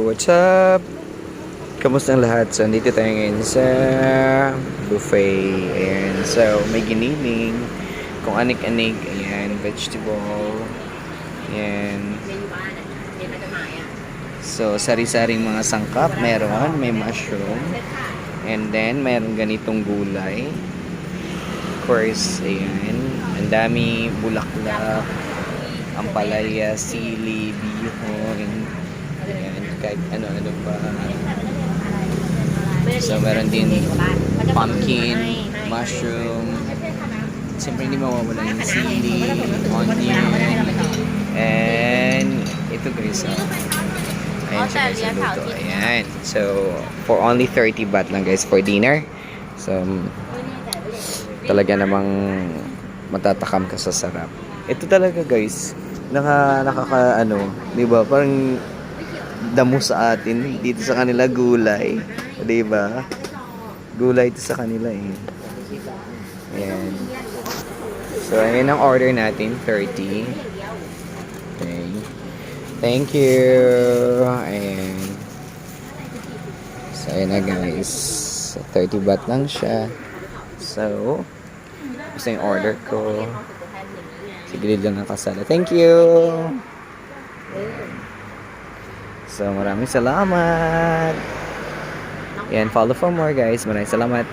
what's up? Kamusta ang lahat? So, nandito tayo ngayon sa buffet. Ayan. So, may giniling. Kung anik-anik. Ayan. Vegetable. Ayan. So, sari-saring mga sangkap. Meron. May mushroom. And then, meron ganitong gulay. Of course, ayan. Ang dami bulaklak. Ampalaya, sili, bihon. Ayan. Kahit ano-ano pa. So, meron din pumpkin, mushroom. Siyempre, hindi mawawala yung sili, onion, and ito guys, ayan siya guys, ang luto. Ayan. So, for only 30 baht lang guys for dinner. So, talaga namang matatakam ka sa sarap. Ito talaga guys, di ba? Parang damo sa atin, dito sa kanila gulay. Di ba? Gulay ito sa kanila eh. Ayan. So, ayan ang order natin, 30. Okay. Thank you. Ayan. So, ayan na guys. 30 baht lang siya. So, gusto yung order ko. Sigilid lang ang kasala. Thank you. So, maraming salamat. Yan, follow for more guys. Maraming salamat.